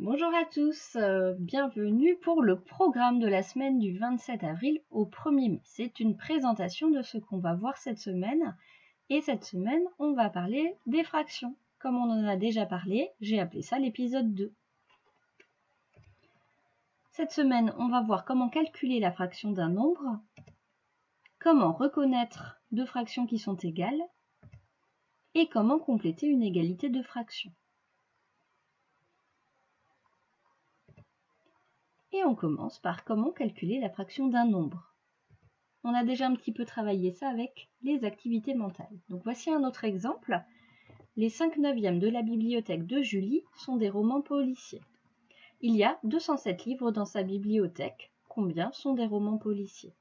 Bonjour à tous, bienvenue pour le programme de la semaine du 27 avril au 1er mai. C'est une présentation de ce qu'on va voir cette semaine. Et cette semaine, on va parler des fractions. Comme on en a déjà parlé, j'ai appelé ça l'épisode 2. Cette semaine, on va voir comment calculer la fraction d'un nombre, comment reconnaître deux fractions qui sont égales, et comment compléter une égalité de fractions. Et on commence par comment calculer la fraction d'un nombre. On a déjà un petit peu travaillé ça avec les activités mentales. Donc voici un autre exemple. Les 5/9 de la bibliothèque de Julie sont des romans policiers. Il y a 207 livres dans sa bibliothèque. Combien sont des romans policiers?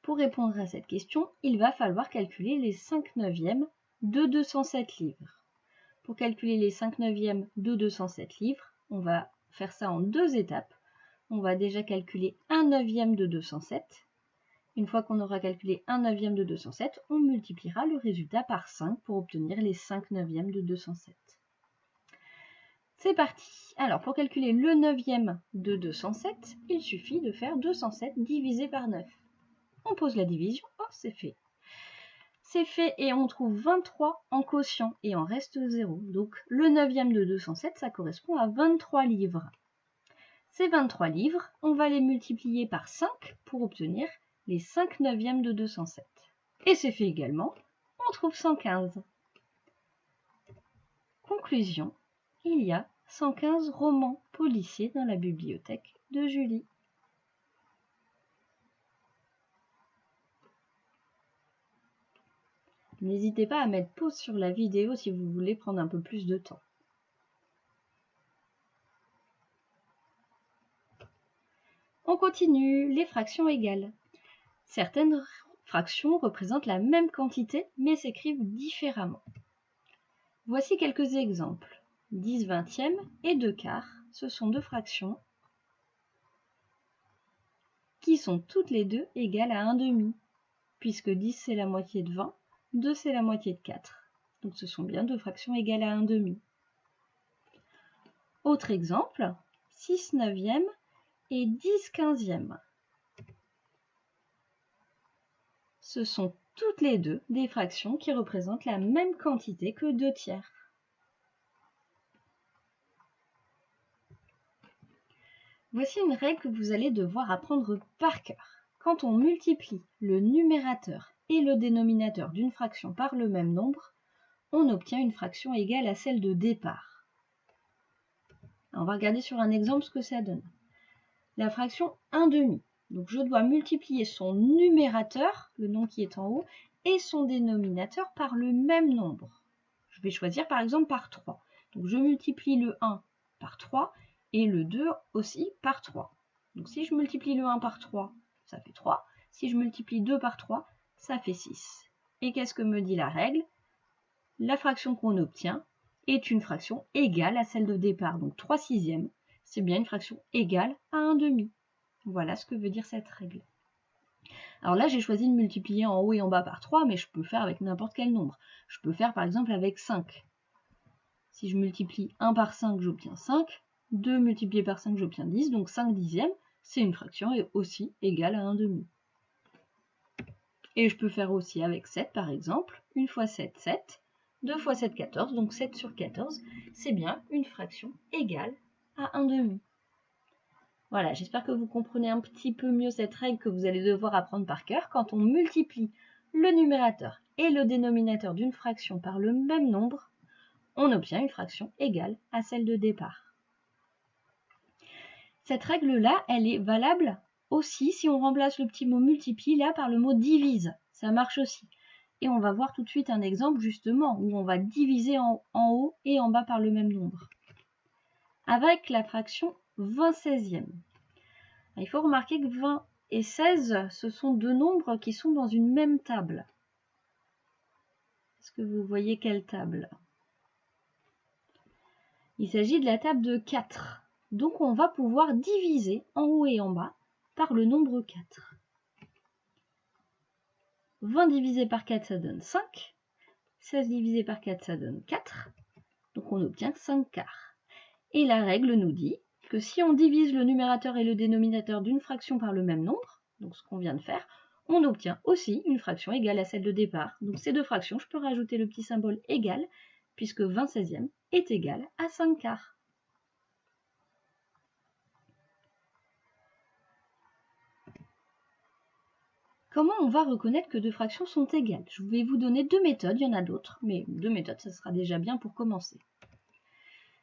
Pour répondre à cette question, il va falloir calculer les 5/9 de 207 livres. Pour calculer les 5/9 de 207 livres, on va faire ça en deux étapes. On va déjà calculer 1/9 de 207. Une fois qu'on aura calculé 1/9 de 207, on multipliera le résultat par 5 pour obtenir les 5/9 de 207. C'est parti. Alors, pour calculer le 9e de 207, il suffit de faire 207 divisé par 9. On pose la division, oh, c'est fait. C'est fait et on trouve 23 en quotient et en reste 0. Donc, le 9e de 207, ça correspond à 23 livres. Ces 23 livres, on va les multiplier par 5 pour obtenir les 5/9 de 207. Et c'est fait également, on trouve 115. Conclusion, il y a 115 romans policiers dans la bibliothèque de Julie. N'hésitez pas à mettre pause sur la vidéo si vous voulez prendre un peu plus de temps. On continue, les fractions égales. Certaines fractions représentent la même quantité mais s'écrivent différemment. Voici quelques exemples. 10/20 et 2/4, ce sont deux fractions qui sont toutes les deux égales à 1/2, puisque 10 c'est la moitié de 20, 2 c'est la moitié de 4. Donc ce sont bien deux fractions égales à 1/2. Autre exemple, 6/9 et 10/15. Ce sont toutes les deux des fractions qui représentent la même quantité que 2/3. Voici une règle que vous allez devoir apprendre par cœur. Quand on multiplie le numérateur et le dénominateur d'une fraction par le même nombre, on obtient une fraction égale à celle de départ. On va regarder sur un exemple ce que ça donne. La fraction 1/2. Donc je dois multiplier son numérateur, le nom qui est en haut, et son dénominateur par le même nombre. Je vais choisir par exemple par 3. Donc je multiplie le 1 par 3 et le 2 aussi par 3. Donc si je multiplie le 1 par 3, ça fait 3. Si je multiplie 2 par 3, ça fait 6. Et qu'est-ce que me dit la règle? La fraction qu'on obtient est une fraction égale à celle de départ. Donc 3/6, c'est bien une fraction égale à 1/2. Voilà ce que veut dire cette règle. Alors là, j'ai choisi de multiplier en haut et en bas par 3, mais je peux faire avec n'importe quel nombre. Je peux faire par exemple avec 5. Si je multiplie 1 par 5, j'obtiens 5. 2 multiplié par 5, j'obtiens 10. Donc 5/10, c'est une fraction aussi égale à 1/2. Et je peux faire aussi avec 7 par exemple. 1 fois 7, 7. 2 fois 7, 14. Donc 7 sur 14, c'est bien une fraction égale à 1/2. Voilà, j'espère que vous comprenez un petit peu mieux cette règle que vous allez devoir apprendre par cœur. Quand on multiplie le numérateur et le dénominateur d'une fraction par le même nombre, on obtient une fraction égale à celle de départ. Cette règle-là, elle est valable aussi si on remplace le petit mot multiplie là par le mot divise. Ça marche aussi. Et on va voir tout de suite un exemple justement où on va diviser en haut et en bas par le même nombre. Avec la fraction 20/16. Il faut remarquer que 20 et 16, ce sont deux nombres qui sont dans une même table. Est-ce que vous voyez quelle table? Il s'agit de la table de 4. Donc on va pouvoir diviser en haut et en bas par le nombre 4. 20 divisé par 4, ça donne 5. 16 divisé par 4, ça donne 4. Donc on obtient 5/4. Et la règle nous dit que si on divise le numérateur et le dénominateur d'une fraction par le même nombre, donc ce qu'on vient de faire, on obtient aussi une fraction égale à celle de départ. Donc ces deux fractions, je peux rajouter le petit symbole égal, puisque 20/16 est égal à 5/4. Comment on va reconnaître que deux fractions sont égales? Je vais vous donner deux méthodes, il y en a d'autres, mais deux méthodes, ça sera déjà bien pour commencer.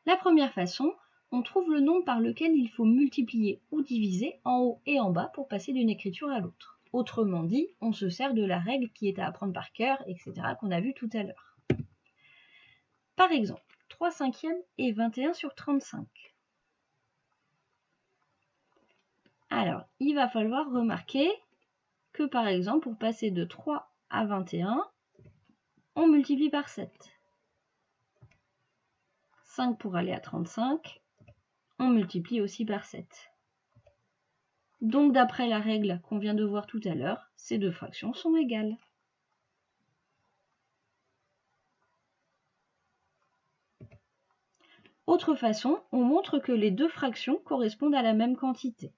La première façon, on trouve le nombre par lequel il faut multiplier ou diviser en haut et en bas pour passer d'une écriture à l'autre. Autrement dit, on se sert de la règle qui est à apprendre par cœur, etc., qu'on a vu tout à l'heure. Par exemple, 3/5 et 21/35. Alors, il va falloir remarquer que, par exemple, pour passer de 3 à 21, on multiplie par 7. 5 pour aller à 35, on multiplie aussi par 7. Donc, d'après la règle qu'on vient de voir tout à l'heure, ces deux fractions sont égales. Autre façon, on montre que les deux fractions correspondent à la même quantité.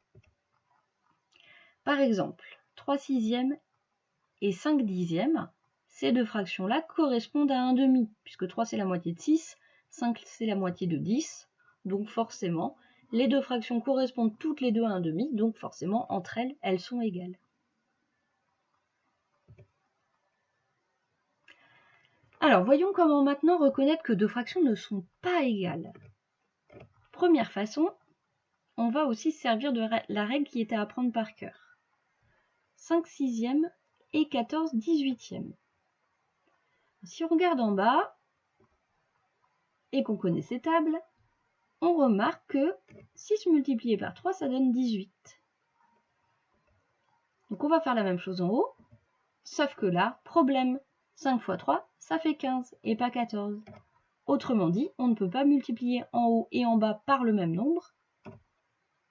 Par exemple, 3/6 et 5/10, ces deux fractions-là correspondent à 1/2, puisque 3 c'est la moitié de 6, 5 c'est la moitié de 10, donc forcément, les deux fractions correspondent toutes les deux à 1/2, donc forcément, entre elles, elles sont égales. Alors, voyons comment maintenant reconnaître que deux fractions ne sont pas égales. Première façon, on va aussi se servir de la règle qui est à apprendre par cœur. 5/6 et 14/18. Si on regarde en bas et qu'on connaît ces tables, on remarque que 6 multiplié par 3, ça donne 18. Donc on va faire la même chose en haut, sauf que là, problème, 5 fois 3, ça fait 15 et pas 14. Autrement dit, on ne peut pas multiplier en haut et en bas par le même nombre.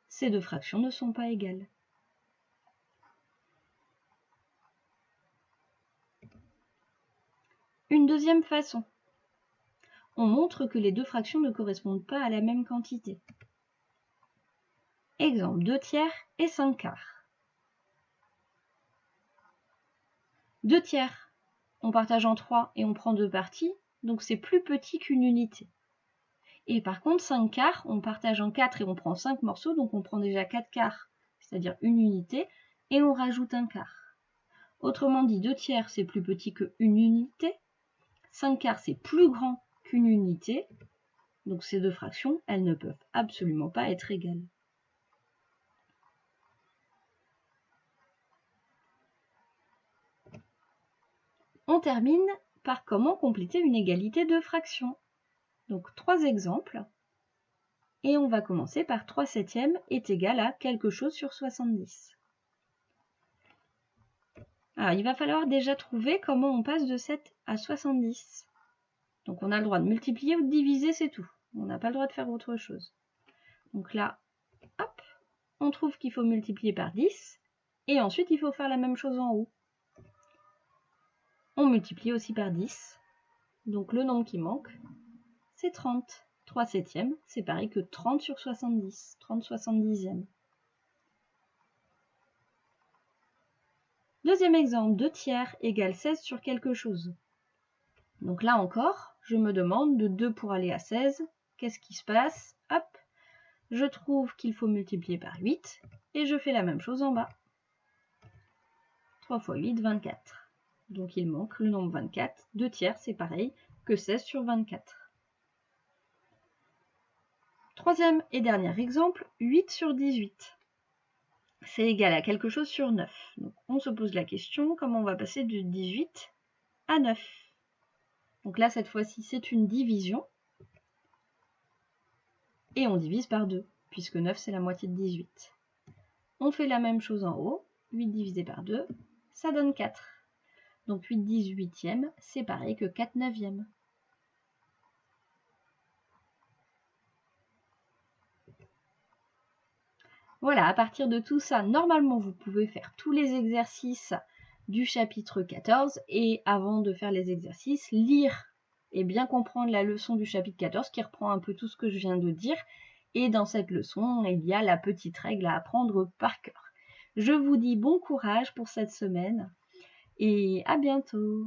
Ces deux fractions ne sont pas égales. Une deuxième façon. On montre que les deux fractions ne correspondent pas à la même quantité. Exemple, 2/3 et 5/4. 2/3, on partage en 3 et on prend 2 parties, donc c'est plus petit qu'une unité. Et par contre, 5/4, on partage en 4 et on prend 5 morceaux, donc on prend déjà 4/4, c'est-à-dire une unité, et on rajoute un quart. Autrement dit, 2/3, c'est plus petit qu'une unité, 5/4, c'est plus grand qu'une unité, donc ces deux fractions, elles ne peuvent absolument pas être égales. On termine par comment compléter une égalité de fractions. Donc 3 exemples. Et on va commencer par 3/7 est égal à quelque chose sur 70. Alors, il va falloir déjà trouver comment on passe de 7 à 70. Donc on a le droit de multiplier ou de diviser, c'est tout. On n'a pas le droit de faire autre chose. Donc là, hop, on trouve qu'il faut multiplier par 10. Et ensuite, il faut faire la même chose en haut. On multiplie aussi par 10. Donc le nombre qui manque, c'est 30. 3/7, c'est pareil que 30 sur 70. 30/70. Deuxième exemple, 2/3 égale 16 sur quelque chose. Donc là encore, je me demande de 2 pour aller à 16, qu'est-ce qui se passe? Hop, je trouve qu'il faut multiplier par 8 et je fais la même chose en bas. 3 fois 8, 24. Donc il manque le nombre 24. 2/3, c'est pareil que 16 sur 24. Troisième et dernier exemple, 8 sur 18. C'est égal à quelque chose sur 9. Donc on se pose la question, comment on va passer de 18 à 9? Donc là, cette fois-ci, c'est une division. Et on divise par 2, puisque 9, c'est la moitié de 18. On fait la même chose en haut. 8 divisé par 2, ça donne 4. Donc 8/18, c'est pareil que 4/9. Voilà, à partir de tout ça, normalement, vous pouvez faire tous les exercices du chapitre 14 et avant de faire les exercices, lire et bien comprendre la leçon du chapitre 14 qui reprend un peu tout ce que je viens de dire. Et dans cette leçon, il y a la petite règle à apprendre par cœur. Je vous dis bon courage pour cette semaine et à bientôt.